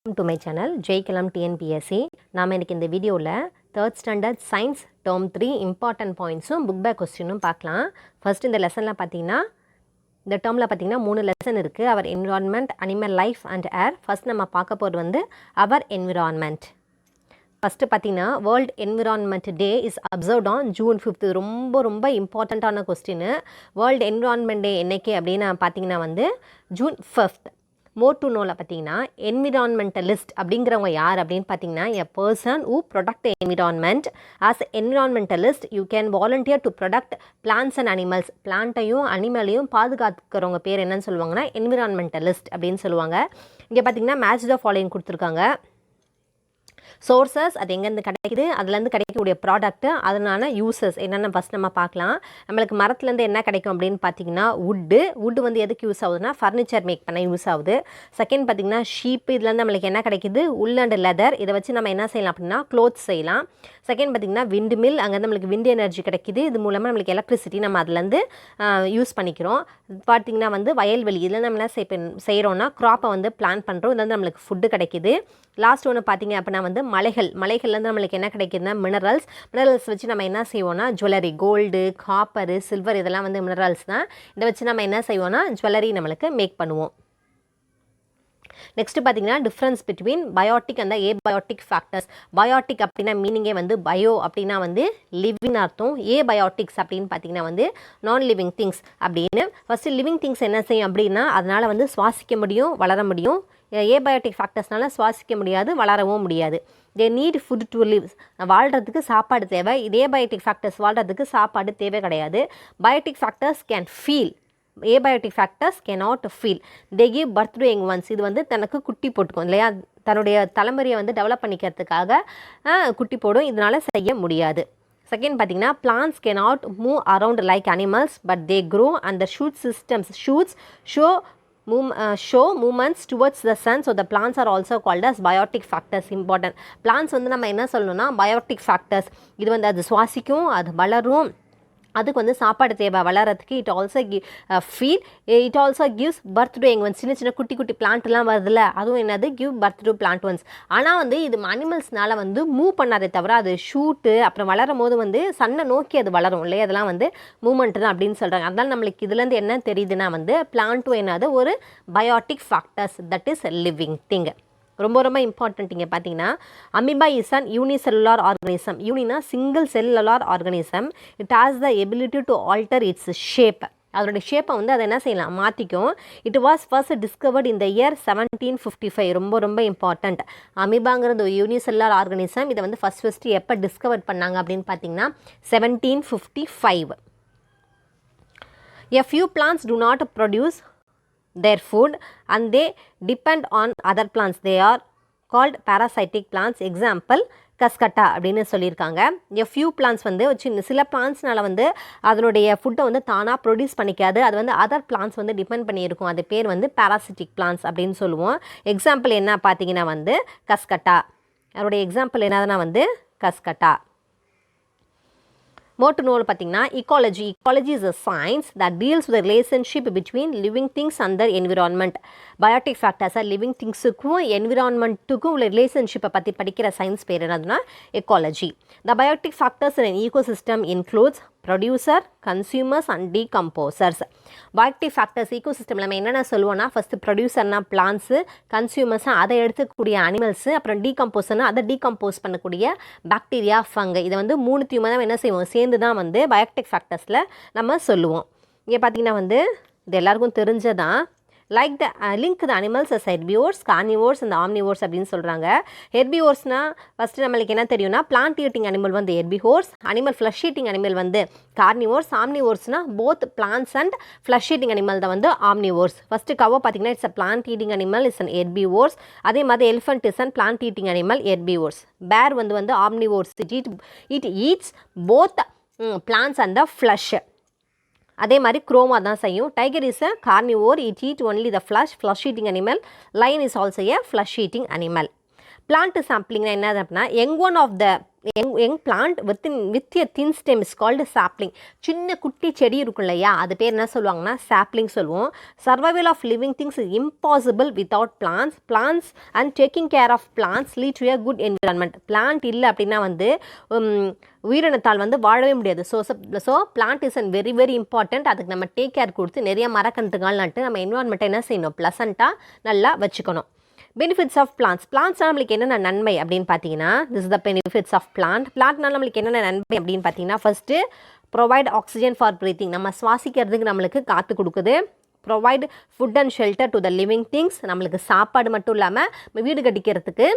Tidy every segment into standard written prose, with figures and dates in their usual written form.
Welcome to my channel ஜெய்கலம் TNPSC. நாம் இன்னைக்கு இந்த வீடியோவில் 3rd standard science term 3 important pointsம் book back questionும் பார்க்கலாம். ஃபர்ஸ்ட் இந்த லெசனில் பார்த்தீங்கன்னா இந்த டேர்மில் பார்த்தீங்கன்னா 3 லெசன் இருக்குது. Our environment, animal life and air. First நம்ம பார்க்க போகிறது வந்து அவர் என்விரான்மெண்ட். ஃபஸ்ட்டு பார்த்தீங்கன்னா world environment day is observed on June 5th. ரொம்ப இம்பார்ட்டண்ட்டான கொஸ்டின். வேர்ல்டு என்விரான்மெண்ட் டே என்னைக்கு அப்படின்னு பார்த்தீங்கன்னா வந்து June 5th. மோர் டு நோவில் பார்த்தீங்கன்னா என்விரான்மெண்டலிஸ்ட் அப்படிங்கிறவங்க யார் அப்படின்னு பார்த்தீங்கன்னா a person who protect the environment. As environmentalist you can volunteer to protect plants and animals. பிளான்ட்டையும் அனிமலையும் பாதுகாக்கிறவங்க பேர் என்னன்னு சொல்லுவாங்கன்னா என்விரான்மெண்டலிஸ்ட் அப்படின்னு சொல்லுவாங்க. இங்கே பார்த்தீங்கன்னா மேட்ச் த ஃபாலோயிங் கொடுத்துருக்காங்க. சோர்சஸ் அது எங்கேருந்து கிடைக்குது, அதுலேருந்து கிடைக்கக்கூடிய ப்ராடக்ட்டு, அதனால யூசஸ் என்னென்ன ஃபஸ்ட் நம்ம பார்க்கலாம். நம்மளுக்கு மரத்துலேருந்து என்ன கிடைக்கும் அப்படின்னு பார்த்தீங்கன்னா வுட்டு வந்து எதுக்கு யூஸ் ஆகுதுன்னா ஃபர்னிச்சர் மேக் பண்ண யூஸ் ஆகுது. செகண்ட் பார்த்தீங்கன்னா ஷீப், இதுலேருந்து நம்மளுக்கு என்ன கிடைக்குது உல் அண்ட் லெதர். இதை வச்சு நம்ம என்ன செய்யலாம் அப்படின்னா க்ளோத்ஸ் செய்யலாம். செகண்ட் பார்த்தீங்கன்னா விண்ட் மில், அங்கேருந்து நம்மளுக்கு விண்ட் எனர்ஜி கிடைக்குது. இது மூலமாக நம்மளுக்கு எலக்ட்ரிசிட்டி நம்ம அதுலேருந்து யூஸ் பண்ணிக்கிறோம். பார்த்தீங்கன்னா வந்து வயல்வெளி, இதில் நம்ம என்ன செய்கிறோன்னா க்ராப்பை வந்து பிளான் பண்ணுறோம். இதுலேருந்து நம்மளுக்கு ஃபுட்டு கிடைக்குது. லாஸ்ட் ஒன்று பார்த்தீங்க அப்படின்னா வந்து மலைகள்லேருந்து நம்மளுக்கு என்ன கிடைக்குதுன்னா மினரல்ஸ் வச்சு நம்ம என்ன செய்வோம்னா ஜுவல்லரி, கோல்டு, காப்பரு, சில்வர், இதெல்லாம் வந்து மினரல்ஸ் தான். இதை வச்சு நம்ம என்ன செய்வோம்னா ஜுவல்லரி நம்மளுக்கு மேக் பண்ணுவோம். நெக்ஸ்ட் பார்த்தீங்கன்னா difference between biotic and abiotic factors. Biotic அப்படின்னா மீனிங்கே வந்து பயோ அப்படின்னா வந்து லிவிங் அர்த்தம். ஏபயோட்டிக்ஸ் அப்படின்னு பார்த்தீங்கன்னா வந்து நான் லிவிங் திங்ஸ் அப்படின்னு. ஃபஸ்ட்டு லிவிங் திங்ஸ் என்ன செய்யும் அப்படின்னா அதனால் வந்து சுவாசிக்க முடியும், வளர முடியும். ஏபயோட்டிக் ஃபேக்டர்ஸ்னால சுவாசிக்க முடியாது, வளரவும் முடியாது. They need food to live. வாழ்கிறதுக்கு சாப்பாடு தேவை. இதே பயோட்டிக் ஃபேக்டர்ஸ் வாழ்கிறதுக்கு சாப்பாடு தேவை கிடையாது. Biotic factors can feel, abiotic factors cannot feel. They give birth to young once. இது வந்து தனக்கு குட்டி போட்டுக்கும் இல்லையா, தன்னுடைய தலைமுறையை வந்து டெவலப் பண்ணிக்கிறதுக்காக குட்டி போடும். இதனால் செய்ய முடியாது. செகண்ட் பார்த்தீங்கன்னா plants cannot move around like animals but they grow and the shoots show movements towards the sun, so the plants are also called as biotic factors. Important plants வந்து நம்ம என்ன சொல்லணும்னா biotic factors. இது வந்து அது சுவாசிக்கும், அது வளரும், அதுக்கு வந்து சாப்பாடு தேவை வளரத்துக்கு. It also gives birth to young ones. சின்ன குட்டி பிளான்ட்லாம் வருதுல்ல, அதுவும் என்னது give birth to plant ones. ஆனால் வந்து இது அனிமல்ஸ்னால வந்து மூவ் பண்ணாதே தவிர அது ஷூட்டு அப்புறம் வளரும் போது வந்து சன்னை நோக்கி அது வளரும் இல்லையா, அதெல்லாம் வந்து மூமெண்ட் தான் அப்படின்னு சொல்கிறாங்க. அதனால் நம்மளுக்கு இதுலேருந்து என்ன தெரியுதுன்னா வந்து பிளான்ட்டும் என்னது ஒரு biotic factors, that is living thing. ரொம்ப இம்பார்ட்டன்ட். இங்கே பார்த்தீங்கன்னா amoeba is an unicellular organism. யூனினா single cellular organism. It has the ability to alter its shape. அதோடைய ஷேப்பை வந்து அதை என்ன செய்யலாம், மாற்றிக்கும். It was first discovered in the year 1755. ரொம்ப இம்பார்ட்டண்ட். அமீபாங்கிறது ஒரு யூனிசெல்லுலார் ஆர்கனிசம். இதை வந்து ஃபஸ்ட்டு எப்போ டிஸ்கவர் பண்ணாங்க அப்படின்னு பார்த்தீங்கன்னா 1755. A few plants do not produce their food and they depend on other plants. They are called parasitic plants. Example கஸ்கட்டா அப்படின்னு சொல்லியிருக்காங்க. A few plants வந்து சில பிளான்ட்ஸ்னால வந்து அதனுடைய ஃபுட்டை வந்து தானாக ப்ரொடியூஸ் பண்ணிக்காது. அது வந்து அதர் பிளான்ட்ஸ் வந்து டிபெண்ட் பண்ணியிருக்கும். அது பேர் வந்து parasitic plants அப்படின்னு சொல்லுவோம். எக்ஸாம்பிள் என்ன பார்த்தீங்கன்னா வந்து கஸ்கட்டா. அதோடைய எக்ஸாம்பிள் என்னதுன்னா வந்து கஸ்கட்டா. மோட்டு நோல் பார்த்தீங்கன்னா ecology is a science that deals with the relationship between living things and their environment. Biotic ஃபேக்டர்ஸாக லிவிங் திங்ஸுக்கும் என்விரான்மெண்ட்டுக்கும் உள்ள ரிலேஷன்ஷிப்பை பற்றி படிக்கிற சயின்ஸ் பேர் என்னதுன்னா ecology. The biotic factors in ecosystem includes producer, consumers and decomposers. Biotic factors ஈகோசிஸ்டமில் நம்ம என்னென்ன சொல்லுவோம்னா ஃபஸ்ட்டு ப்ரொடியூசர்னா பிளான்ஸு, கன்சியூமர்ஸாக அதை எடுத்துக்கூடிய அனிமல்ஸு, அப்புறம் டீகம்போசர்னா அதை டீகம்போஸ் பண்ணக்கூடிய பாக்டீரியா, ஃபங்கை. இதை வந்து மூணுத்தையுமே தான் என்ன செய்வோம், சேர்ந்து தான் வந்து பயோட்டிக் ஃபேக்டர்ஸில் நம்ம சொல்லுவோம். இங்கே பார்த்தீங்கன்னா வந்து இது எல்லாருக்கும் தெரிஞ்சதான். Like the link the animals as herbivores, carnivores and omnivores அப்படின்னு சொல்கிறாங்க. ஹெர்பிவோர்ஸ்னால் ஃபஸ்ட்டு நம்மளுக்கு என்ன தெரியும்னா பிளான்ட் ஈட்டிங் அனிமல் வந்து herbivores, animal flesh eating animal வந்து கார்னிவோர்ஸ். ஆம்னிவோர்ஸ்னால் both plants and flesh eating animal தான் வந்து ஆம்னிவோர்ஸ். ஃபஸ்ட்டு கவோ பார்த்தீங்கன்னா it's a plant eating animal, is an herbivores. அதே மாதிரி elephant is an plant eating animal, herbivores. Bear வந்து omnivores. It eats both plants and the flesh. அதே மாதிரி குரோமா தான் செய்யும். Tiger is a carnivore. It eat only the flesh eating animal. Lion is also a flesh eating animal. Plant சாம்பிளிங்னா என்னது அப்படின்னா young one of the young plant with a thin stem is called sapling. சின்ன குட்டி செடி இருக்கும் இல்லையா, அது பேர் என்ன சொல்லுவாங்கன்னா சாப்ளிங் சொல்லுவோம். Survival of living things is impossible without plants and taking care of plants lead to a good environment. Plant இல்லை அப்படின்னா வந்து உயிரினத்தால் வந்து வாழவே முடியாது. So plant is and very very important. அதுக்கு நம்ம டேக் கேர் கொடுத்து நிறைய மரக்கன்றுகள் நட்டு நம்ம என்விரான்மெண்ட்டை என்ன செய்யணும், ப்ளசண்ட்டாக நல்லா வச்சுக்கணும். பெனிஃபிட்ஸ் ஆஃப் பிளான்ட்ஸ்னால் நம்மளுக்கு என்னென்ன நன்மை அப்படின்னு பார்த்தீங்கன்னா, this is the benefits of பிளான்ட்னால் நம்மளுக்கு என்னென்ன நன்மை அப்படின்னு பார்த்தீங்கன்னா, first provide oxygen for breathing, நம்ம சுவாசிக்கிறதுக்கு நம்மளுக்கு காற்று கொடுக்குது. Provide food and shelter to the living things, நம்மளுக்கு சாப்பாடு மட்டும் இல்லாமல் வீடு கட்டிக்கிறதுக்கு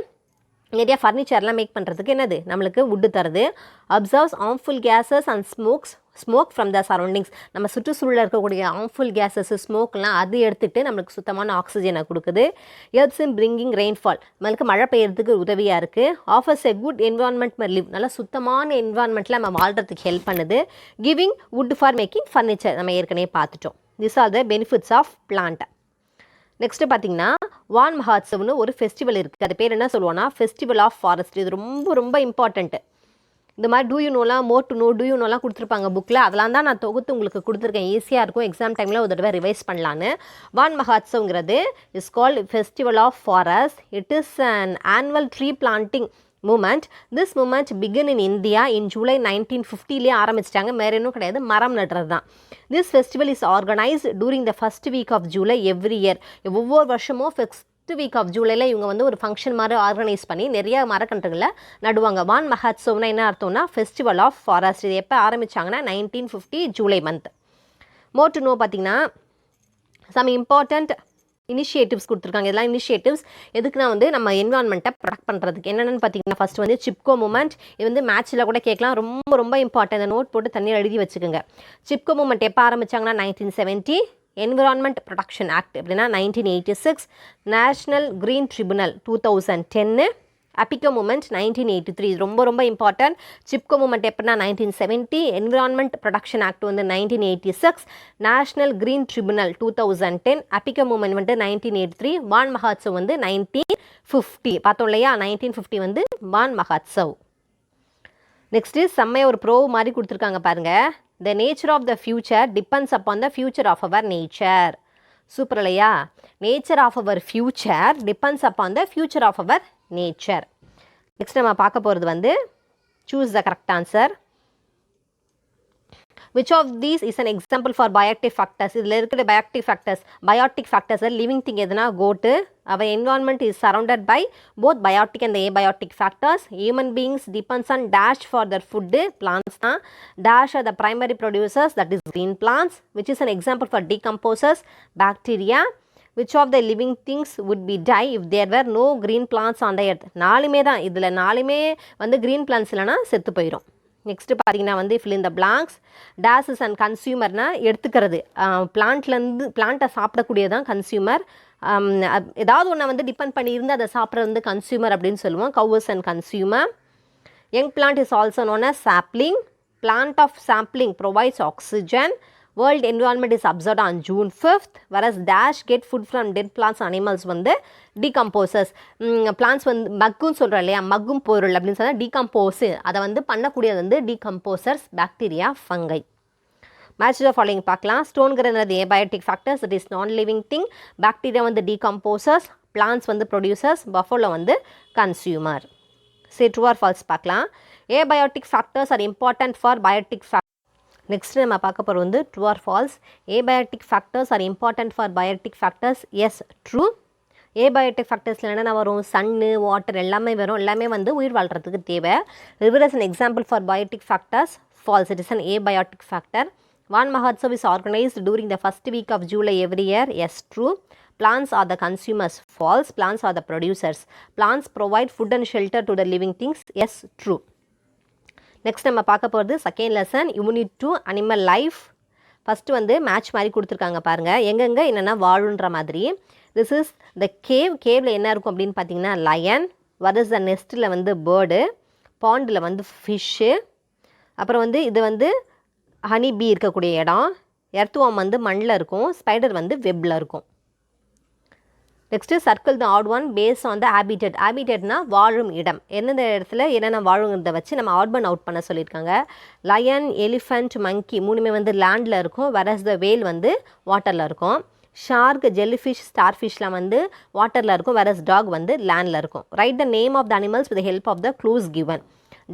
நிறையா ஃபர்னிச்சர்லாம் மேக் பண்ணுறதுக்கு என்னது நம்மளுக்கு வுட்டு தருது. Absorbs harmful gases and smoke from the surroundings, நம்ம சுற்றுச்சூழலில் இருக்கக்கூடிய ஹார்ம்ஃபுல் கேஸஸ் ஸ்மோக்லாம் அது எடுத்துகிட்டு நம்மளுக்கு சுத்தமான ஆக்சிஜனை கொடுக்குது. ஹெல்ப்ஸ் இன் பிரிங்கிங் ரெயின்ஃபால், நம்மளுக்கு மழை பெய்யறதுக்கு உதவியாக இருக்குது. Offers a good environment live, நல்லா சுத்தமான என்விரான்மெண்ட்டில் நம்ம வாழ்கிறதுக்கு ஹெல்ப் பண்ணுது. Giving wood for making furniture நம்ம ஏற்கனவே பார்த்துட்டோம். This are the benefits of plant. Next பார்த்தீங்கன்னா வான் மஹோத்சவ்னு ஒரு ஃபெஸ்டிவல் இருக்குது. அது பேர் என்ன சொல்லுவோன்னா ஃபெஸ்டிவல் ஆஃப் ஃபாரஸ்ட். இது ரொம்ப ரொம்ப இம்பார்ட்டண்ட்டு. இந்த மாதிரி டூ யூ நோலாம் more to know do you நோலாம் கொடுத்துருப்பாங்க புக்கில். அதெல்லாம் தான் நான் தொகுத்து உங்களுக்கு கொடுத்துருக்கேன். ஈஸியாக இருக்கும், எக்ஸாம் டைமில் ஒரு தடவை ரிவைஸ் பண்ணலான்னு. வான் மஹோத்சவ்ங்கிறது is called festival of forest. It is an annual tree planting movement. This movement begin in India in July 1950 ஆரம்பிச்சிட்டாங்க. வேறு இன்னும் கிடையாது, மரம் நடுறது தான். This festival is organised during the first week of July every year. ஒவ்வொரு வருஷமும் first week of ஜூலையில் இவங்க வந்து ஒரு ஃபங்க்ஷன் மாதிரி ஆர்கனைஸ் பண்ணி நிறைய மரக்கன்றுகளை நடுவாங்க. வான் மஹோத்சவ்னா என்ன அர்த்தம்னா ஃபெஸ்டிவல் ஆஃப் ஃபாரஸ்ட். இது எப்போ ஆரம்பித்தாங்கன்னா 1950 July month. More to know பார்த்தீங்கன்னா சம் இம்பார்ட்டண்ட் இனிஷியேட்டிவ்ஸ் கொடுத்துருக்காங்க. இதெல்லாம் இனிஷியேட்டிவ்ஸ் எதுக்குன்னா வந்து நம்ம என்விரான்மெண்ட்டை ப்ரொடெக்ட் பண்ணுறதுக்கு. என்னென்னு பார்த்தீங்கன்னா ஃபஸ்ட் வந்து சிப்கோ மூமெண்ட். இது வந்து மேட்ச்சில் கூட கேட்கலாம், ரொம்ப ரொம்ப இம்பார்ட்டன்ட். இந்த நோட் போட்டு தண்ணியில் எழுதி வச்சுக்கோங்க. சிப்கோ மூமெண்ட் எப்போ ஆரம்பித்தாங்கன்னா 1970. என்விரான்மெண்ட் ப்ரொடெக்ஷன் ஆக்ட் அப்படின்னா 1986. National green tribunal 2010. அபிகோ மூமெண்ட் 1983. இது ரொம்ப ரொம்ப இம்பார்ட்டன்ட். சிப்கோ மூமெண்ட் எப்படின்னா 1970. என்விரான்மெண்ட் ப்ரொடக்ஷன் ஆக்ட் வந்து 1986. National green tribunal 2010. அபிகோ மூமெண்ட் வந்து 1983. வான் மஹோத்சவ் வந்து 1950. பார்த்தோம் இல்லையா, 1950 வந்து வான் மஹோத்சவ். நெக்ஸ்ட்டு செம்மையாக ஒரு ப்ரோ மாதிரி கொடுத்துருக்காங்க பாருங்கள். The nature of the future depends upon the future of our nature. Super இல்லையா? Nature of our future depends upon the future of our nature. Next நம்ம பார்க்க போகிறது வந்து choose the correct answer. Which of these is an example for biotic factors? இதில் இருக்கிற biotic factors living thing எதுனா goat. Our environment is surrounded by both biotic and the abiotic factors. Human beings depends on dash for their food. Plants dash are the primary producers, that is green plants, which is an example for decomposers. Bacteria. Which of the living things would be die if there were no green plants on the earth? நாலுமே தான், இதில் நாலுமே வந்து green plants இல்லைனா செத்து போயிடும். Next பார்த்தீங்கன்னா வந்து fill in the blanks. dash is and கன்சியூமர்னா எடுத்துக்கிறது. பிளான்ட்டை சாப்பிடக்கூடியதான் கன்சியூமர். ஏதாவது ஒன்றை வந்து டிபெண்ட் பண்ணியிருந்து அதை சாப்பிட்றது வந்து கன்சியூமர் அப்படின்னு சொல்லுவோம். cows and consumer. Young plant is also known as sapling. Plant of sapling provides oxygen. World Environment is observed on June 5th. Whereas dash get food from dead plants animals வந்து decomposers. Plans வந்து மக்கும் சொல்கிறோம் இல்லையா, மக்கும் பொருள் அப்படின்னு சொன்னால் டீகம்போஸு, அதை வந்து பண்ணக்கூடியது வந்து decomposers, bacteria, fungi. Match the following பார்க்கலாம். ஸ்டோன்கிறது abiotic factors, it is non living thing. Bacteria வந்து டீகம்போசர்ஸ், பிளான்ஸ் வந்து ப்ரொடியூசர்ஸ், பஃபலோ வந்து கன்சியூமர். சரி, ட்ரூ ஆர் ஃபால்ஸ் பார்க்கலாம். Abiotic factors are important for biotic factor. Next நம்ம பார்க்க போகிறது வந்து true or false. Abiotic factors are important for biotic factors. Yes, true. Abiotic ஃபேக்டர்ஸில் என்னென்ன வரும்? சன்னு, வாட்டர் எல்லாமே வரும். எல்லாமே வந்து உயிர் வாழ்கிறதுக்கு தேவை. River is an example for biotic factors. Falls, it is an abiotic factor. Van Mahotsav is organised during the first week of July every year. Yes, true. Plants are the consumers. False. Plants are the producers. Plants provide food and shelter to the living things. Yes, true. Next நம்ம பார்க்க போகிறது second lesson, unit 2, animal life. First வந்து match மாதிரி கொடுத்துருக்காங்க பாருங்கள், எங்கெங்கே என்னென்னா வாழுன்ற மாதிரி. திஸ் இஸ் த கேவில் என்ன இருக்கும் அப்படின்னு பார்த்தீங்கன்னா லயன். what is the நெஸ்ட்டில் வந்து பேர்டு, பாண்டில் வந்து ஃபிஷ்ஷு, அப்புறம் வந்து இது வந்து ஹனி பீ இருக்கக்கூடிய இடம், எர்த்வார்ம் வந்து மண்ணில் இருக்கும், ஸ்பைடர் வந்து வெப்பில் இருக்கும். Next circle the odd one base on the habitat. ஹேபிட்டட்னா வாழும் இடம், எந்தெந்த இடத்துல என்னென்ன வாழுங்கிறத வச்சு நம்ம ஆட் அவுட் பண்ண சொல்லியிருக்காங்க. லயன், எலிஃபண்ட், மங்கி மூணுமே வந்து லேண்டில் இருக்கும், வரஸ் த வேல் வந்து வாட்டரில் இருக்கும். ஷார்க், ஜெல்லிஃபிஷ், ஸ்டார்ஃபிஷ்லாம் வந்து வாட்டரில் இருக்கும், வரஸ் டாக் வந்து லேண்டில் இருக்கும். Write the name of the animals with help of the clues given.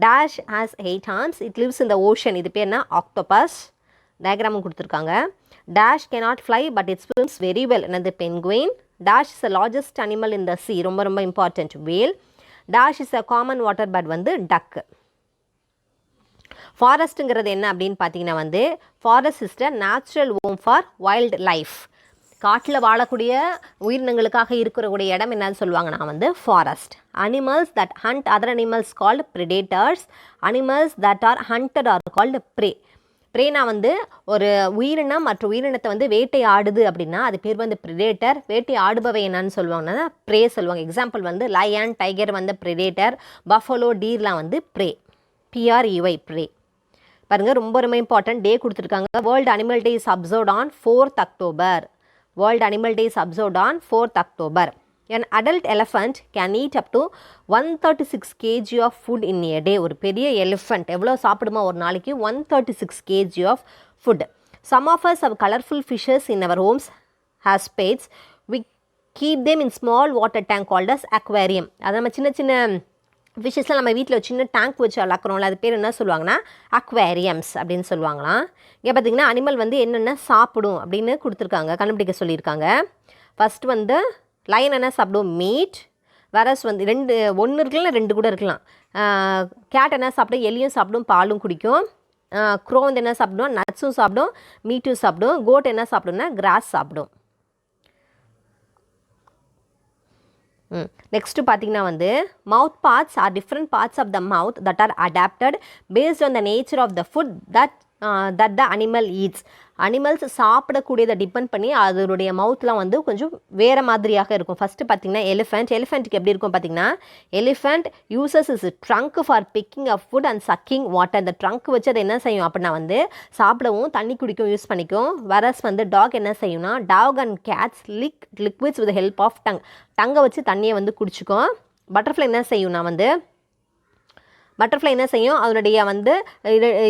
Dash has 8 arms, it lives in the ocean. இது பேர் என்ன? ஆக்டோபஸ். டயக்ராமும் கொடுத்துருக்காங்க. Dash cannot fly but it swims very well. என்னது? Penguin. Dash is the largest animal in the sea, ரொம்ப ரொம்ப important, whale. Dash is a common water bird வந்து duck. ஃபாரஸ்ட்டுங்கிறது என்ன அப்படின்னு பார்த்தீங்கன்னா வந்து forest is the natural home for wild life. காட்டில் வாழக்கூடிய உயிரினங்களுக்காக இருக்கக்கூடிய இடம் என்னன்னு சொல்லுவாங்கன்னா வந்து forest. Animals that hunt other animals called predators. Animals that are hunted are called prey. ப்ரேனா வந்து ஒரு உயிரினம் மற்ற உயிரினத்தை வந்து வேட்டை ஆடுது அப்படின்னா அது பேர் வந்து ப்ரிடேட்டர். வேட்டை ஆடுபவை என்னன்னு சொல்லுவாங்கன்னா ப்ரே சொல்லுவாங்க. எக்ஸாம்பிள் வந்து லயன், டைகர் வந்து ப்ரிடேட்டர், பஃபலோ, டீர்லாம் வந்து ப்ரே. PREY pray. பாருங்கள், ரொம்ப ரொம்ப இம்பார்ட்டன்ட் டே கொடுத்துருக்காங்க. World animal day is observed on 4th October. World Animal Day is observed on 4th October. An adult elephant can eat up to 136 kg of food in a day. ஒரு பெரிய elephant எவ்வளோ சாப்பிடுமா ஒரு நாளைக்கு? 136 kg of food. Some of us have colorful fishes in our homes as pets. We keep them in small water tank called as aquarium. அது நம்ம சின்ன சின்ன ஃபிஷ்ஷஸ்லாம் நம்ம வீட்டில் சின்ன டேங்க் வச்சு வளர்க்குறோம்ல, அது பேர் என்ன சொல்லுவாங்கன்னா அக்வேரியம்ஸ் அப்படின்னு சொல்லுவாங்களாம். இங்கே பார்த்திங்கன்னா அனிமல் வந்து என்னென்ன சாப்பிடும் அப்படின்னு கொடுத்துருக்காங்க, கண்டுபிடிக்க சொல்லியிருக்காங்க. ஃபஸ்ட் வந்து லயன் என்ன சாப்பிடும்? மீட். வரஸ் வந்து ஒன்று இருக்கலாம், 2 கூட இருக்கலாம். கேட் என்ன சாப்பிடும்? எலியும் சாப்பிடும், பாலும் குடிக்கும். க்ரோ வந்து என்ன சாப்பிடும்? நட்ஸும் சாப்பிடும், மீட்டும் சாப்பிடும். கோட் என்ன சாப்பிடும்னா கிராஸ் சாப்பிடும். நெக்ஸ்ட்டு பார்த்தீங்கன்னா வந்து mouth parts are different parts of the mouth that are adapted based on the nature of the food that the animal eats. Animals சாப்பிடக்கூடியதை டிபெண்ட் பண்ணி அதனுடைய மவுத்லாம் வந்து கொஞ்சம் வேறு மாதிரியாக இருக்கும். ஃபஸ்ட்டு பார்த்தீங்கன்னா எலிஃபெண்ட்டுக்கு எப்படி இருக்கும் பார்த்தீங்கன்னா, elephant uses is trunk for picking up food and sucking water. அந்த ட்ரங்க் வச்சு அதை என்ன செய்யும் அப்படின்னா வந்து சாப்பிடவும் தண்ணி குடிக்கவும் யூஸ் பண்ணிக்கும். வரஸ் வந்து டாக் என்ன செய்யும்னா, dog and cats liquids with help of டங்கை வச்சு தண்ணியை வந்து குடிச்சிக்கும். பட்டர்ஃப்ளை என்ன செய்யும்னா வந்து பட்டர்ஃப்ளை என்ன செய்யும், அதனுடைய வந்து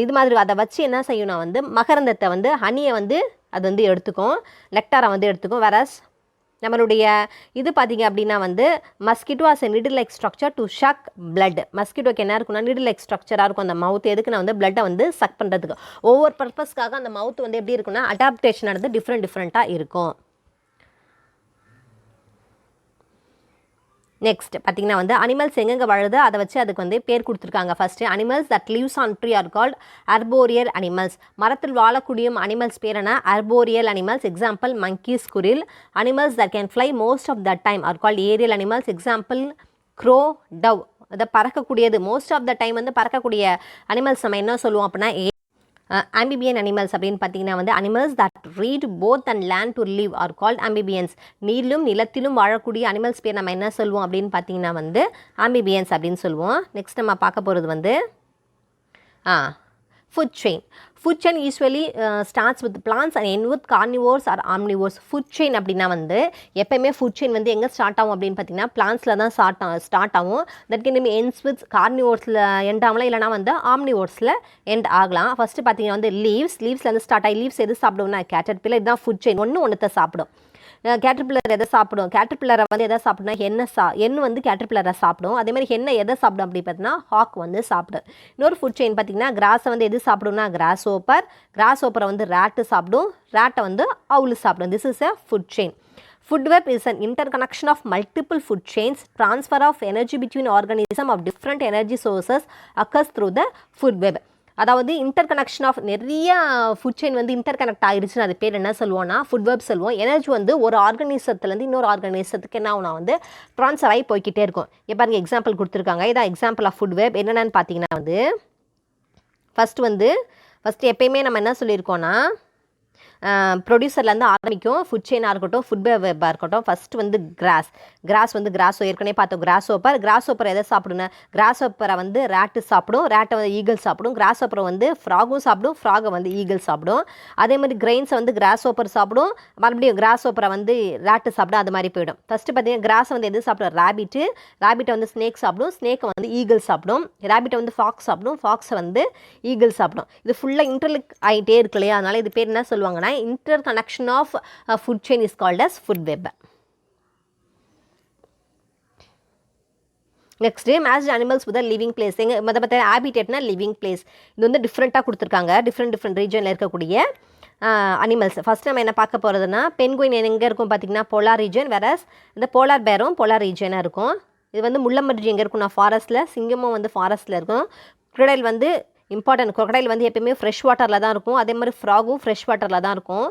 இது மாதிரி அதை வச்சு என்ன செய்யும்னா வந்து மகரந்தத்தை வந்து ஹனியை வந்து அது வந்து எடுத்துக்கும், லெக்டாரை வந்து எடுத்துக்கும். வரஸ் நம்மளுடைய இது பார்த்திங்க அப்படின்னா வந்து mosquito has a needle like structure to suck blood. மஸ்கிட்டோக்கு என்ன இருக்குன்னா நீடில் லைக் ஸ்ட்ரக்சராக இருக்கும் அந்த மவுத். எதுக்கு நான் வந்து பிளட்டை வந்து சக் பண்ணுறதுக்கு, ஒவ்வொரு பர்பஸ்க்காக அந்த மவுத் வந்து எப்படி இருக்குன்னா அடாப்டேஷன் நடந்து டிஃப்ரெண்ட்டாக இருக்கும். நெக்ஸ்ட் பார்த்திங்கன்னா வந்து அனிமல்ஸ் எங்கெங்கே வாழுது அதை வச்சு அதுக்கு வந்து பேர் கொடுத்துருக்காங்க. First animals that lives on tree are called arboreal animals. மரத்தில் வாழக்கூடிய அனிமல்ஸ் பேர் என்ன? Arboreal animals. Example monkey, squirrel. Animals that can fly most of the time are called aerial animals. Example crow, dove. அதை பறக்கக்கூடியது most of the time வந்து பறக்கக்கூடிய animals நம்ம என்ன சொல்லுவோம் அப்படின்னா ஆம்பிபியன் அனிமல்ஸ் அப்படின்னு பார்த்தீங்கன்னா வந்து animals that need both and land to live are called amphibians. நீரிலும் நிலத்திலும் வாழக்கூடிய அனிமல்ஸ் பேர் நம்ம என்ன சொல்லுவோம் அப்படின்னு பார்த்தீங்கன்னா வந்து ஆம்பிபியன்ஸ் அப்படின்னு சொல்லுவோம். நெக்ஸ்ட் நம்ம பார்க்க போகிறது வந்து food chain. Food chain usually starts with plants and end with carnivores or omnivores. ஃபுட் செயின் அப்படின்னா வந்து எப்போயுமே ஃபுட் செயின் வந்து எங்கே ஸ்டார்ட் ஆகும் அப்படின்னு பார்த்தீங்கன்னா பிளான்ஸில் தான் ஸ்டார்ட் ஆகும். That can be ends with கார்னிவோர்ஸில் எண்ட் ஆகலாம், இல்லைனா வந்து ஆம்னிவோர்ஸில் எண்ட் ஆகலாம். ஃபஸ்ட்டு பார்த்தீங்கன்னா வந்து லீவ்ஸ்லேருந்து ஸ்டார்ட் ஆகி லீவ்ஸ் எது சாப்பிடுவோம்னா கேட்டர்பில்லர். இதுதான் ஃபுட் செயின். ஒன்றுத்தை சாப்பிடும். கேட்டர்பில்லர் எதை சாப்பிடும்? கேட்டர்பில்லரை வந்து எதை சாப்பிடும்னா எண்ணெய் வந்து கேட்டர்பில்லரை சாப்பிடும். அதே மாதிரி எண்ணெய் எதை சாப்பிடும் அப்படி பார்த்தீங்கன்னா ஹாக் வந்து சாப்பிடும். இன்னொரு ஃபுட் செயின் பார்த்தீங்கன்னா கிராஸை வந்து எது சாப்பிடும்னா கிராஸ் ஓப்பரை வந்து ரேட்டு சாப்பிடும். ரேட்டை வந்து அவுல் சாப்பிடும். This is a food chain. Food web is an interconnection of multiple food chains. Transfer of energy between organisms of different energy sources occurs through the food web. அதாவது interconnection of நிறைய food chain வந்து interconnect ஆகிடுச்சுன்னு அது பேர் என்ன சொல்லுவோம்னா food web சொல்லுவோம். Energy வந்து ஒரு ஆர்கனிசத்துலேருந்து இன்னொரு ஆர்கனிசத்துக்கு என்ன ஆகுனா வந்து ட்ரான்ஸ்ஃபர் ஆகி போய்கிட்டே இருக்கும். இப்போ பாருங்க எக்ஸாம்பிள் கொடுத்துருக்காங்க. இதான் எக்ஸாம்பிள் ஆஃப் ஃபுட் வெப். என்னென்னு பார்த்தீங்கன்னா வந்து ஃபஸ்ட்டு எப்பயுமே நம்ம என்ன சொல்லியிருக்கோன்னா ப்ரொடியூசர்லேருந்து ஆரம்பிக்கும், ஃபுட் செயினாக இருக்கட்டும், ஃபுட் வெப்பாக இருக்கட்டும். ஃபஸ்ட்டு வந்து கிராஸ் வந்து கிராஸோ ஏற்கனவே பார்த்தோம். கிராஸ் ஓப்பர் எதை சாப்பிடுங்க? கிராஸ் ஓப்பரை வந்து ரேட்டு சாப்பிடும், ரேட்டை வந்து ஈகிள் சாப்பிடும். கிராஸ் ஓப்பரை வந்து ஃப்ராகும் சாப்பிடும், ஃப்ராகை வந்து ஈகிள் சாப்பிடும். அதே மாதிரி கிரெயின்ஸை வந்து கிராஸ் ஓப்பர் சாப்பிடும், மறுபடியும் கிராஸ் ஓப்பரை வந்து ரேட்டு சாப்பிடும். அது மாதிரி போயிடும். ஃபஸ்ட்டு பார்த்தீங்கன்னா கிராஸை வந்து எது சாப்பிடும்? ரேபிட்டை வந்து ஸ்னேக் சாப்பிடும், ஸ்னேக்கை வந்து ஈகிள் சாப்பிடும். ரேபிட்டை வந்து ஃபாக்ஸ் சாப்பிடும், ஃபாக்ஸை வந்து ஈகிள் சாப்பிடும். இது ஃபுல்லாக இன்டர்லிக் ஆகிட்டே இருக்கு இல்லையா? அதனால் இது பேர் என்ன சொல்லுவாங்கன்னா interconnection of food chain is called as food web. Next match animals with living place. எங்கள் பார்த்தா ஹேபிட்டேட்னா லிவிங் பிளேஸ். இது வந்து டிஃப்ரெண்ட்டாக கொடுத்துருக்காங்க, டிஃப்ரெண்ட் ரீஜனில் இருக்கக்கூடிய அனிமல்ஸ். ஃபஸ்ட் நம்ம என்ன பார்க்க போகிறதுனா பென்குயின் எங்கே இருக்கும் பார்த்தீங்கன்னா போலார் ரீஜன், வேறஸ் இந்த போலார் பேரும் போலார் ரீஜனாக இருக்கும். இது வந்து முள்ளம்பன்றி எங்கே இருக்கும்னா ஃபாரஸ்ட்டில், சிங்கமும் வந்து ஃபாரஸ்ட்டில் இருக்கும். crocodile வந்து இம்பார்ட்டன்ட். crocodile வந்து எப்பயுமே ஃப்ரெஷ் வாட்டரில் தான் இருக்கும். அதே மாதிரி ஃப்ராகும் ஃப்ரெஷ் வாட்டரில் தான் இருக்கும்.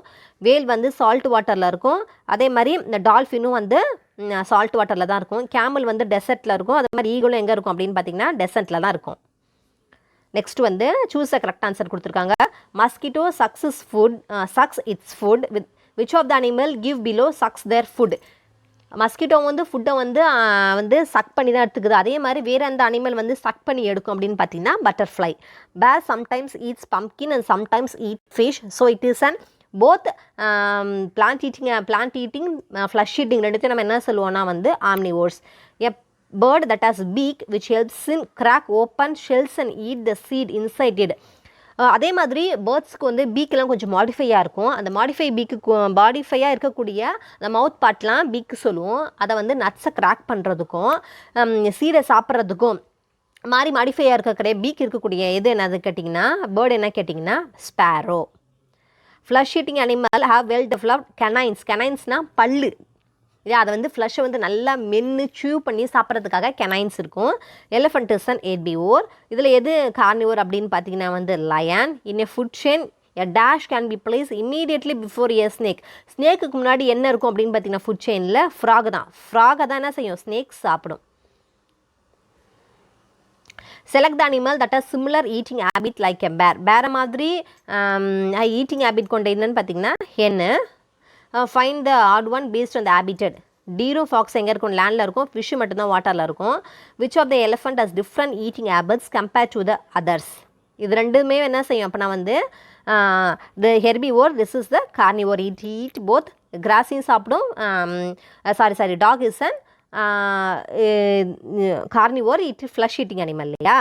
வேல் வந்து சால்ட் வாட்டரில் இருக்கும். அதே மாதிரி இந்த டால்ஃபினும் வந்து சால்ட் வாட்டரில் தான் இருக்கும். கேமல் வந்து டெசர்ட்டில் இருக்கும். அதே மாதிரி ஈகிளும் எங்கே இருக்கும் அப்படின்னு பார்த்தீங்கன்னா டெசர்ட்டில் தான் இருக்கும். நெக்ஸ்ட் வந்து சூஸ் அ கரெக்ட் ஆன்சர் கொடுத்துருக்காங்க. Mosquito sucks its food with which of the animal give below sucks their food. Mosquito வந்து ஃபுட்டை வந்து சக் பண்ணி தான் எடுத்துக்குது. அதே மாதிரி வேறு எந்த அனிமல் வந்து சக் பண்ணி எடுக்கும் அப்படின்னு பார்த்தீங்கன்னா butterfly. Bear sometimes eats pumpkin and sometimes eat fish. So it is and both plant eating flesh eating ரெண்டுத்தையும் நம்ம என்ன சொல்லுவோம்னா வந்து omnivores. A bird that has beak which helps in crack open shells and eat the seed inside it. அதே மாதிரி பேர்ட்ஸ்க்கு வந்து பீக்கெலாம் கொஞ்சம் மாடிஃபையாக இருக்கும். அந்த மாடிஃபையாக இருக்கக்கூடிய அந்த மவுத் பார்ட்லாம் பீக்கு சொல்லுவோம். அதை வந்து நட்ஸை கிராக் பண்ணுறதுக்கும் சீடை சாப்பிட்றதுக்கும் மாடிஃபையாக இருக்கக்கூடிய பீக் இருக்கக்கூடிய எது என்னது கேட்டிங்கன்னா பேர்டு என்ன கேட்டிங்கன்னா sparrow. Flesh eating animal have well developed கெனைன்ஸ்னால் பல்லு. அதை வந்து ஃப்ளஷை வந்து நல்லா மென்று சூ பண்ணி சாப்பிட்றதுக்காக கெனைன்ஸ் இருக்கும். Elephant is an herbivore. இதில் எது கார்னிவோர் அப்படின்னு பார்த்தீங்கன்னா வந்து lion. In a food chain a dash can be placed immediately before a snake. ஸ்னேக்குக்கு முன்னாடி என்ன இருக்கும் அப்படின்னு பார்த்தீங்கன்னா ஃபுட் செயினில் ஃப்ராக் தான் என்ன செய்யும்? ஸ்னேக் சாப்பிடும். Select the animal that are similar eating habit like a பேரை மாதிரி ஈட்டிங் ஹேபிட் கொண்ட என்னன்னு பார்த்தீங்கன்னா hen. Find the odd one based on the habitat. டீரும் ஃபாக்ஸ் எங்கே இருக்கும்? லேண்டில் இருக்கும். ஃபிஷ்ஷு மட்டும்தான் வாட்டரில் இருக்கும். Which of the elephant has different eating habits compared to the others. இது ரெண்டுமே என்ன செய்யும் அப்படின்னா வந்து the herbivore, this is the carnivore. Eat both. கிராஸையும் சாப்பிடும். Dog is an carnivore. Flesh eating animal இல்லையா?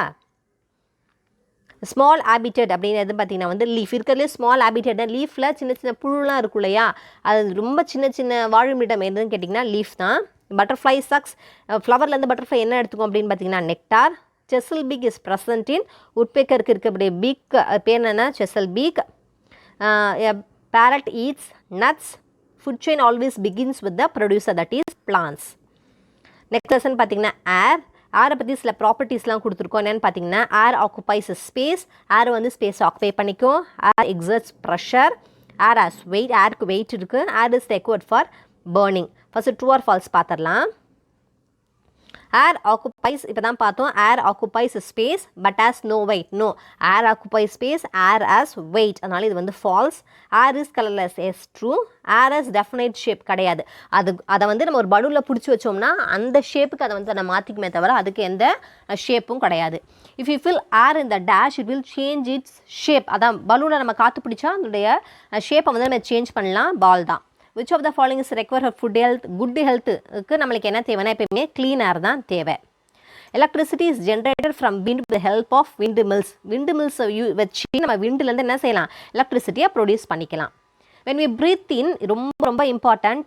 ஸ்மால் ஹேபிட்டட் அப்படின்னு எது பார்த்தீங்கன்னா வந்து லீஃப். இருக்கிறதுலே ஸ்மால் ஹேபிட்டட் லீஃபில் சின்ன புழுலாம் இருக்கும் இல்லையா? அது ரொம்ப சின்ன வாழுமிடம் எதுன்னு கேட்டிங்கன்னா லீஃப் தான். Butterfly sucks. ஃப்ளவர்லேருந்து பட்டர்ஃப்ளை என்ன எடுத்துக்கும் அப்படின்னு பார்த்தீங்கன்னா nectar. Chisel beak is present in உட்பெக்கருக்கு இருக்கக்கூடிய பீக் பேர் என்னென்னா chisel beak. Parrot eats nuts. Food chain always begins with the producer that is plants. Next lesson பார்த்தீங்கன்னா ஏரை பற்றி சில ப்ராப்பர்ட்டிஸ்லாம் கொடுத்துருக்கோம். என்னென்னு பார்த்தீங்கன்னா ஏர் ஆக்குபைஸ் ஸ்பேஸ். ஏர் வந்து ஸ்பேஸ் ஆக்குபை பண்ணிக்கும். Air exerts pressure. Air has weight. ஏருக்கு வெயிட் இருக்குது. Air is required for burning. First true or false பார்த்துடலாம். ஏர் ஆக்குபைஸ் இப்போ தான் பார்த்தோம். Air occupies space but has no weight. No, air occupies space, air has weight. அதனால் இது வந்து false. Air is colourless. Yes true. Air has definite shape கிடையாது. அதை வந்து நம்ம ஒரு பலூனில் பிடிச்சி வச்சோம்னா அந்த ஷேப்புக்கு அதை வந்து நம்ம மாற்றிக்குமே தவிர அதுக்கு எந்த ஷேப்பும் கிடையாது. If you fill air in the dash it will change it's shape. அதான் பலூனை நம்ம காற்று பிடிச்சா அதனுடைய ஷேப்பை வந்து நம்ம சேஞ்ச் பண்ணலாம். பால் தான். which of the following is required for food health? good healthக்கு நம்மளுக்கு என்ன தேவைன்னா எப்பயுமே clean air தான் தேவை. electricity is generated from wind with the help of windmills. windmills வச்சு நம்ம windலேருந்து என்ன செய்யலாம்? எலக்ட்ரிசிட்டியை ப்ரொடியூஸ் பண்ணிக்கலாம். when we breathe in, ரொம்ப important,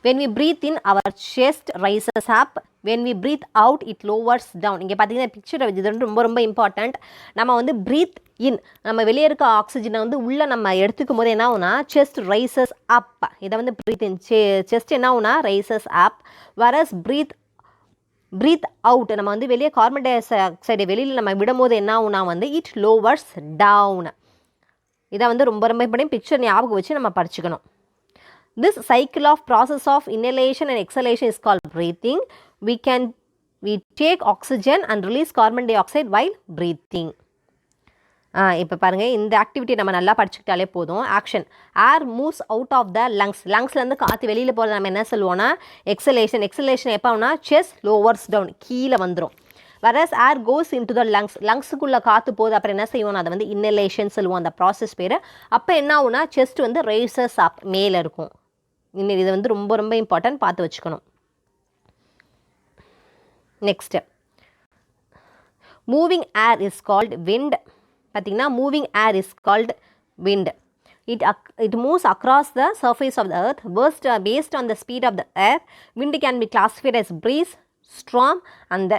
when we breathe in our chest rises up, when we breathe out it lowers down. இங்கே பார்த்தீங்கன்னா பிக்சரை வச்சு ரொம்ப இம்பார்ட்டண்ட். நம்ம வந்து breathe in, நம்ம வெளியே இருக்க ஆக்சிஜனை வந்து உள்ளே நம்ம எடுத்துக்கும் போது என்ன ஆகுனா செஸ்ட் ரைசஸ் அப். இதை வந்து breathe in, செஸ்ட் என்ன ஆகுனா ரைசஸ் அப். வரஸ் breathe out, நம்ம வந்து வெளியே கார்பன் டை ஆக்சைடை வெளியில் நம்ம விடும்போது என்ன ஆகுனா வந்து இட் லோவர்ஸ் டவுன். இதை வந்து ரொம்ப இப்படியும் பிக்சர் ஞாபகம் வச்சு நம்ம படிச்சுக்கணும். This cycle of process of inhalation and exhalation is called breathing. We take oxygen and release carbon dioxide while breathing. இப்போ பாருங்கள், இந்த ஆக்டிவிட்டி நம்ம நல்லா படிச்சுக்கிட்டாலே போதும். Action. Air moves out of the lungs. லங்ஸ்லேருந்து காற்று வெளியில் போகிறது நம்ம என்ன சொல்லுவோம்னா எக்ஸலேஷன். எக்ஸலேஷன் எப்போ ஆகுனா செஸ்ட் லோவர்ஸ் டவுன், கீழே வந்துடும். வரஸ் ஏர் கோஸ் இன்டு த லங்ஸ். லங்ஸுக்குள்ளே காற்று போகுது, அப்புறம் என்ன செய்வோம், அதை வந்து இன்னலேஷன் சொல்லுவோம், அந்த ப்ராசஸ் பேர். அப்போ என்ன ஆகுனா செஸ்ட் வந்து ரைசஸ் அப், மேலே இருக்கும். இன்னும் இது வந்து ரொம்ப ரொம்ப இம்பார்ட்டன்ட், பார்த்து வச்சுக்கணும். Next, moving air is called wind. பார்த்திங்கன்னா moving air is called wind. It moves across the surface of the earth. Based on the speed of the air, wind can be classified as breeze, storm and the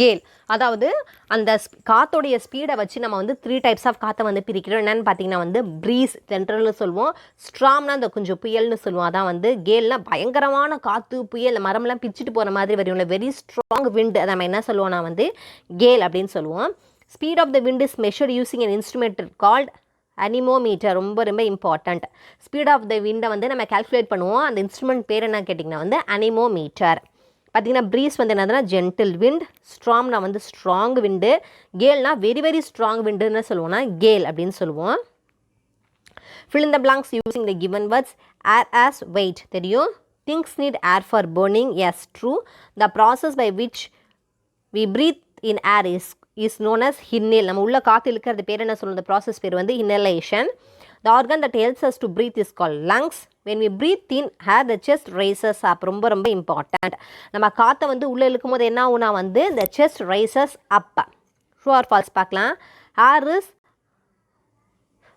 gale. அதாவது அந்த காற்றோடைய ஸ்பீடை வச்சு நம்ம வந்து 3 types of காற்றை வந்து பிரிக்கிறோம். என்னென்னு பார்த்தீங்கன்னா வந்து ப்ரீஸ் ஜென்ரல்னு சொல்லுவோம், ஸ்ட்ராம்னா அந்த கொஞ்சம் புயல்னு சொல்லுவோம், அதான் வந்து கேல்னால் பயங்கரமான காற்று புயல், மரம்லாம் பிச்சுட்டு போகிற மாதிரி வரும்ல, வெரி ஸ்ட்ராங் விண்ட், அதை நம்ம என்ன சொல்லுவோம்னா வந்து கேல் அப்படின்னு சொல்லுவோம். Speed of the wind is measured using an instrument called anemometer. ரொம்ப ரொம்ப இம்பார்ட்டண்ட். ஸ்பீட் ஆஃப் த விண்டை வந்து நம்ம கால்குலேட் பண்ணுவோம். அந்த இன்ஸ்ட்ருமெண்ட் பேர் என்ன கேட்டிங்கன்னா வந்து அனிமோமீட்டர். பார்த்திங்கன்னா ப்ரீஸ் வந்து என்னதுன்னா ஜென்டில் விண்ட், ஸ்ட்ராம்னா வந்து ஸ்ட்ராங் விண்டு, கேல்னா வெரி வெரி ஸ்ட்ராங் விண்டுன்னு சொல்லுவோம்னா கேல் அப்படின்னு சொல்லுவோம். Fill in the blanks using the given words. Air as weight, தெரியும். Things need air for burning, yes true. The process by which we breathe in air is known as inhale. நம்ம உள்ள காற்று இழுக்கிறது பேர் என்ன சொல்லுவோம், the process பேர் வந்து inhalation. The organ that helps us to breathe is called lungs. When we breathe in air, the chest rises up. ரொம்ப ரொம்ப இம்பார்ட்டண்ட். நம்ம காற்றை வந்து உள்ளே இழுக்கும் போது என்ன ஆகுனா வந்து the chest rises up. True or false பார்க்கலாம். Air is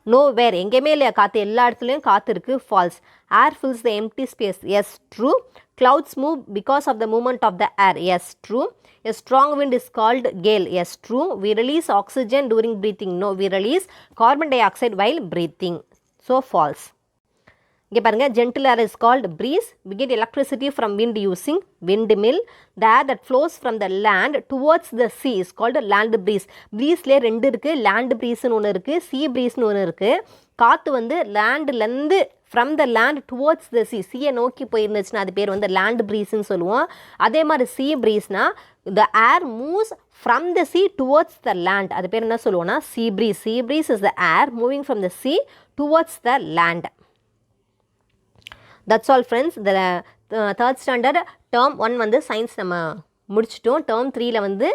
nowhere, எங்கேயுமே இல்லையா காற்று, எல்லா இடத்துலையும் காற்று இருக்குது. False. Air fills the empty space, yes true. Clouds move because of the movement of the air, yes true. A strong wind is called gale, yes true. We release oxygen during breathing, no. We release carbon dioxide while breathing, so false. இங்கே பாருங்கள், gentle air is called breeze. We get electricity from wind using windmill. The air that flows from the land towards the sea is called land breeze. breezeலே ரெண்டு இருக்குது, land breezeன்னு ஒன்று இருக்குது, sea breezeன்னு ஒன்று இருக்குது. காற்று வந்து லேண்ட்லேருந்து from the land towards the sea, சீயை நோக்கி போயிருந்துச்சுன்னா அது பேர் வந்து லேண்ட் ப்ரீஸ்ன்னு சொல்லுவோம். அதே மாதிரி சி ப்ரீஸ்னா the air moves from the sea towards the land, அது பேர் என்ன சொல்லுவோம்னா sea breeze. Sea breeze is the air moving from the sea towards the land. That's all friends. The third standard term 1 வந்து science நம்ம முடிச்சிட்டோம். Term 3ல் வந்து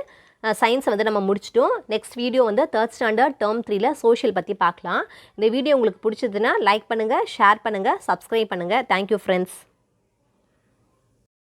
சயின்ஸை வந்து நம்ம முடிச்சிட்டோம். நெக்ஸ்ட் வீடியோ வந்து தேர்ட் ஸ்டாண்டர்ட் டேர்ம் 3ல் சோஷியல் பற்றி பார்க்கலாம். இந்த வீடியோ உங்களுக்கு பிடிச்சதுன்னா லைக் பண்ணுங்கள், ஷேர் பண்ணுங்கள், சப்ஸ்கிரைப் பண்ணுங்கள். Thank you friends.